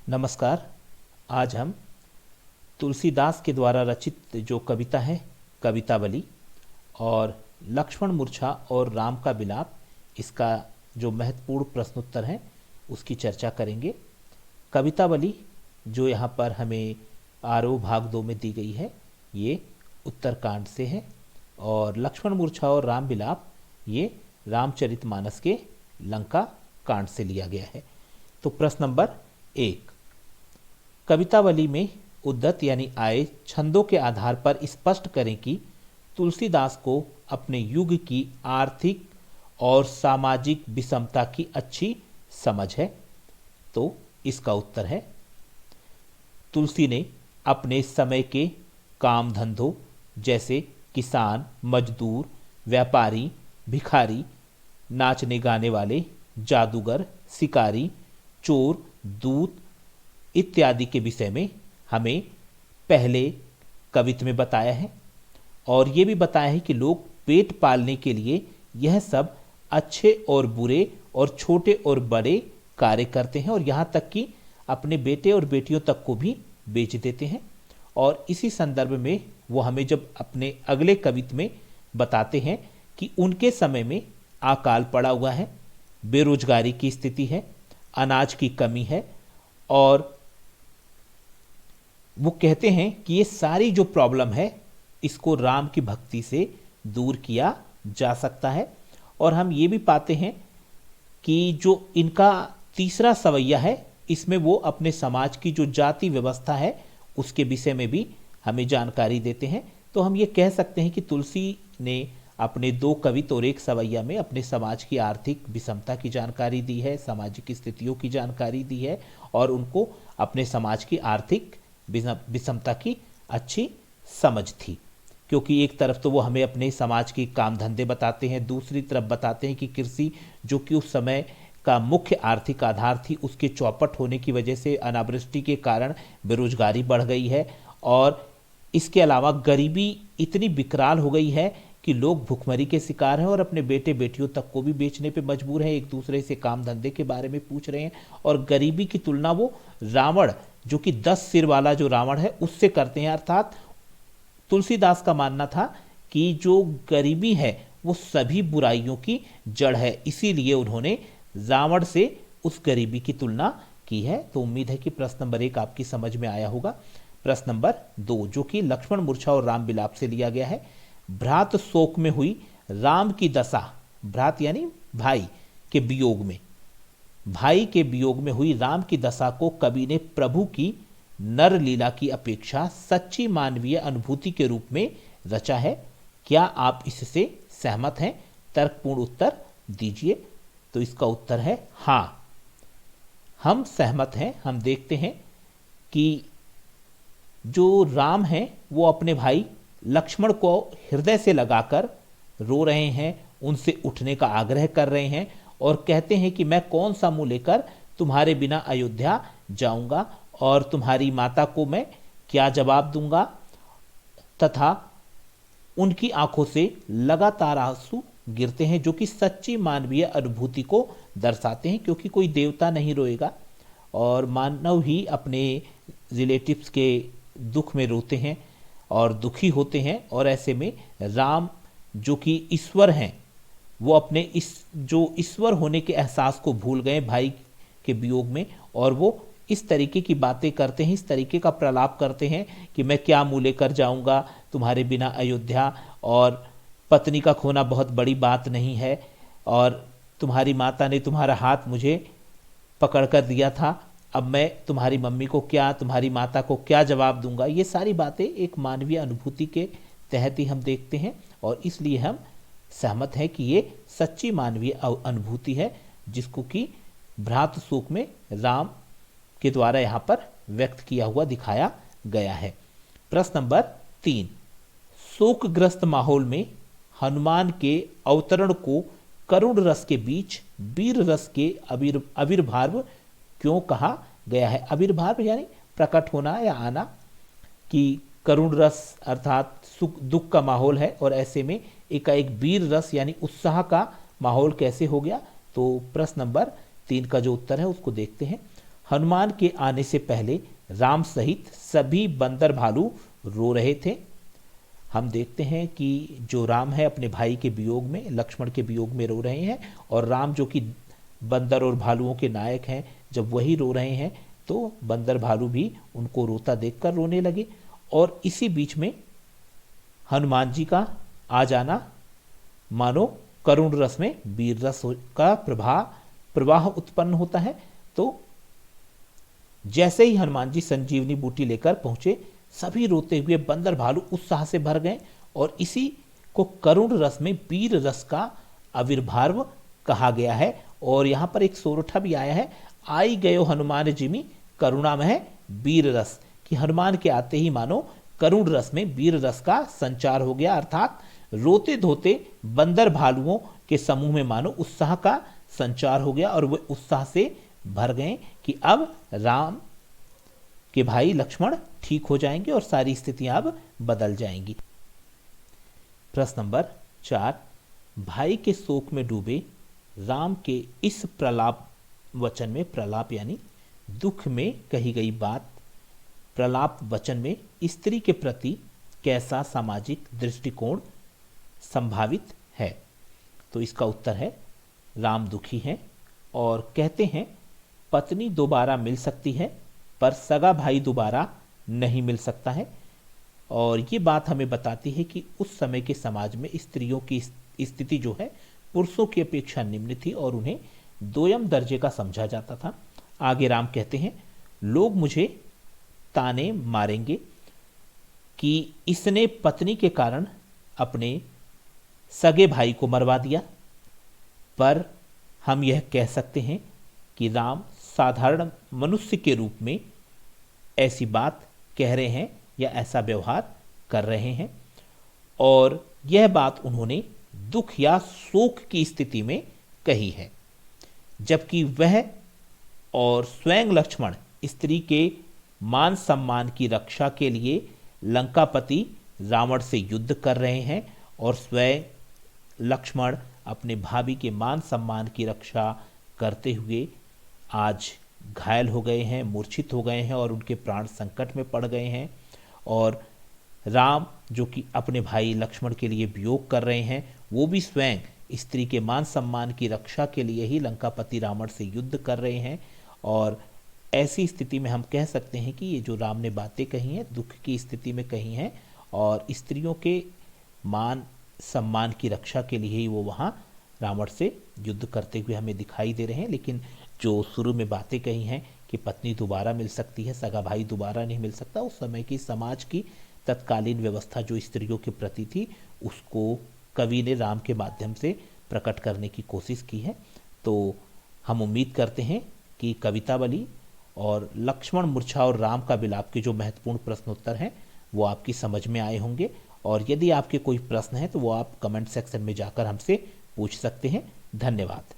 नमस्कार। आज हम तुलसीदास के द्वारा रचित जो कविता है कवितावली और लक्ष्मण मूर्छा और राम का विलाप, इसका जो महत्वपूर्ण प्रश्नोत्तर है उसकी चर्चा करेंगे। कवितावली जो यहाँ पर हमें आरोह भाग 2 में दी गई है, ये उत्तरकांड से है और लक्ष्मण मूर्छा और राम विलाप ये रामचरितमानस के लंका कांड से लिया गया है। तो प्रश्न नंबर 1, कवितावली में उद्धत यानी आए छंदों के आधार पर स्पष्ट करें कि तुलसीदास को अपने युग की आर्थिक और सामाजिक विषमता की अच्छी समझ है। तो इसका उत्तर है, तुलसी ने अपने समय के काम धंधों जैसे किसान, मजदूर, व्यापारी, भिखारी, नाचने गाने वाले, जादूगर, शिकारी, चोर, दूत इत्यादि के विषय में हमें पहले कवित्व में बताया है और ये भी बताया है कि लोग पेट पालने के लिए यह सब अच्छे और बुरे और छोटे और बड़े कार्य करते हैं और यहाँ तक कि अपने बेटे और बेटियों तक को भी बेच देते हैं। और इसी संदर्भ में वो हमें जब अपने अगले कवित्व में बताते हैं कि उनके समय में अकाल पड़ा हुआ है, बेरोजगारी की स्थिति है, अनाज की कमी है और वो कहते हैं कि ये सारी जो प्रॉब्लम है इसको राम की भक्ति से दूर किया जा सकता है। और हम ये भी पाते हैं कि जो इनका तीसरा सवैया है इसमें वो अपने समाज की जो जाति व्यवस्था है उसके विषय में भी हमें जानकारी देते हैं। तो हम ये कह सकते हैं कि तुलसी ने अपने 2 कवित्व और 1 सवैया में अपने समाज की आर्थिक विषमता की जानकारी दी है, सामाजिक स्थितियों की जानकारी दी है और उनको अपने समाज की आर्थिक विषमता की अच्छी समझ थी। क्योंकि एक तरफ तो वो हमें अपने समाज के काम धंधे बताते हैं, दूसरी तरफ बताते हैं कि कृषि जो कि उस समय का मुख्य आर्थिक आधार थी उसके चौपट होने की वजह से अनावृष्टि के कारण बेरोजगारी बढ़ गई है और इसके अलावा गरीबी इतनी विकराल हो गई है कि लोग भुखमरी के शिकार हैं और अपने बेटे बेटियों तक को भी बेचने पे मजबूर हैं, एक दूसरे से काम धंधे के बारे में पूछ रहे हैं। और गरीबी की तुलना वो रावण जो कि 10 सिर वाला जो रावण है उससे करते हैं। अर्थात तुलसीदास का मानना था कि जो गरीबी है वो सभी बुराइयों की जड़ है, इसीलिए उन्होंने रावण से उस गरीबी की तुलना की है। तो उम्मीद है कि प्रश्न नंबर 1 आपकी समझ में आया होगा। प्रश्न नंबर 2 जो कि लक्ष्मण मूर्छा और राम विलाप से लिया गया है, भ्रात शोक में हुई राम की दशा, भ्रात यानी भाई के वियोग में, भाई के वियोग में हुई राम की दशा को कवि ने प्रभु की नर लीला की अपेक्षा सच्ची मानवीय अनुभूति के रूप में रचा है। क्या आप इससे सहमत हैं? तर्कपूर्ण उत्तर दीजिए। तो इसका उत्तर है हाँ, हम सहमत हैं। हम देखते हैं कि जो राम है वो अपने भाई लक्ष्मण को हृदय से लगाकर रो रहे हैं, उनसे उठने का आग्रह कर रहे हैं और कहते हैं कि मैं कौन सा मुंह लेकर तुम्हारे बिना अयोध्या जाऊंगा और तुम्हारी माता को मैं क्या जवाब दूंगा। तथा उनकी आंखों से लगातार आंसू गिरते हैं जो कि सच्ची मानवीय अनुभूति को दर्शाते हैं, क्योंकि कोई देवता नहीं रोएगा और मानव ही अपने रिलेटिव्स के दुख में रोते हैं और दुखी होते हैं। और ऐसे में राम जो कि ईश्वर हैं वो अपने इस जो ईश्वर होने के एहसास को भूल गए भाई के वियोग में और वो इस तरीके की बातें करते हैं, इस तरीके का प्रलाप करते हैं कि मैं क्या मुँह लेकर जाऊंगा तुम्हारे बिना अयोध्या, और पत्नी का खोना बहुत बड़ी बात नहीं है और तुम्हारी माता ने तुम्हारा हाथ मुझे पकड़ कर दिया था, अब मैं तुम्हारी मम्मी को क्या, तुम्हारी माता को क्या जवाब दूंगा। ये सारी बातें एक मानवीय अनुभूति के तहत ही हम देखते हैं और इसलिए हम सहमत हैं कि ये सच्ची मानवीय अनुभूति है जिसको कि भ्रात शोक में राम के द्वारा यहाँ पर व्यक्त किया हुआ दिखाया गया है। प्रश्न नंबर 3, शोकग्रस्त माहौल में हनुमान के अवतरण को करुण रस के बीच वीर रस के आविर्भाव क्यों कहा गया है? आविर्भाव यानी प्रकट होना या आना, कि करुण रस अर्थात सुख दुख का माहौल है और ऐसे में एकाएक वीर रस यानी उत्साह का माहौल कैसे हो गया। तो प्रश्न नंबर 3 का जो उत्तर है उसको देखते हैं। हनुमान के आने से पहले राम सहित सभी बंदर भालू रो रहे थे। हम देखते हैं कि जो राम है अपने भाई के वियोग में, लक्ष्मण के वियोग में रो रहे हैं, और राम जो कि बंदर और भालुओं के नायक हैं, जब वही रो रहे हैं तो बंदर भालू भी उनको रोता देखकर रोने लगे। और इसी बीच में हनुमान जी का आ जाना मानो करुण रस में वीर रस का प्रवाह उत्पन्न होता है। तो जैसे ही हनुमान जी संजीवनी बूटी लेकर पहुंचे, सभी रोते हुए बंदर भालू उत्साह से भर गए, और इसी को करुण रस में वीर रस का आविर्भाव कहा गया है। और यहां पर एक सोरठा भी आया है, आई गयो हनुमान जिमी करुणामय वीर रस, कि हनुमान के आते ही मानो करुण रस में वीर रस का संचार हो गया, अर्थात रोते धोते बंदर भालुओं के समूह में मानो उत्साह का संचार हो गया, और वे उत्साह से भर गए कि अब राम के भाई लक्ष्मण ठीक हो जाएंगे और सारी स्थितियां अब बदल जाएंगी। प्रश्न नंबर 4, भाई के शोक में डूबे राम के इस प्रलाप वचन में, प्रलाप यानी दुख में कही गई बात, प्रलाप वचन में स्त्री के प्रति कैसा सामाजिक दृष्टिकोण संभावित है? तो इसका उत्तर है राम दुखी हैं और कहते हैं पत्नी दोबारा मिल सकती है पर सगा भाई दोबारा नहीं मिल सकता है। और ये बात हमें बताती है कि उस समय के समाज में स्त्रियों की स्थिति जो है पुरुषों की अपेक्षा निम्न थी और उन्हें दोयम दर्जे का समझा जाता था। आगे राम कहते हैं लोग मुझे ताने मारेंगे कि इसने पत्नी के कारण अपने सगे भाई को मरवा दिया, पर हम यह कह सकते हैं कि राम साधारण मनुष्य के रूप में ऐसी बात कह रहे हैं या ऐसा व्यवहार कर रहे हैं, और यह बात उन्होंने दुख या शोक की स्थिति में कही है, जबकि वह और स्वयं लक्ष्मण स्त्री के मान सम्मान की रक्षा के लिए लंकापति रावण से युद्ध कर रहे हैं, और स्वयं लक्ष्मण अपने भाभी के मान सम्मान की रक्षा करते हुए आज घायल हो गए हैं, मूर्छित हो गए हैं और उनके प्राण संकट में पड़ गए हैं। और राम जो कि अपने भाई लक्ष्मण के लिए वियोग कर रहे हैं, वो भी स्वयं स्त्री के मान सम्मान की रक्षा के लिए ही लंकापति रावण से युद्ध कर रहे हैं। और ऐसी स्थिति में हम कह सकते हैं कि ये जो राम ने बातें कही हैं दुख की स्थिति में कही हैं, और स्त्रियों के मान सम्मान की रक्षा के लिए ही वो वहाँ रावण से युद्ध करते हुए हमें दिखाई दे रहे हैं। लेकिन जो शुरू में बातें कही हैं कि पत्नी दोबारा मिल सकती है, सगा भाई दोबारा नहीं मिल सकता, उस समय की समाज की तत्कालीन व्यवस्था जो स्त्रियों के प्रति थी उसको कवि ने राम के माध्यम से प्रकट करने की कोशिश की है। तो हम उम्मीद करते हैं कि कवितावली और लक्ष्मण मूर्छा और राम का विलाप के जो महत्वपूर्ण प्रश्नोत्तर हैं वो आपकी समझ में आए होंगे। और यदि आपके कोई प्रश्न है तो वो आप कमेंट सेक्शन में जाकर हमसे पूछ सकते हैं। धन्यवाद।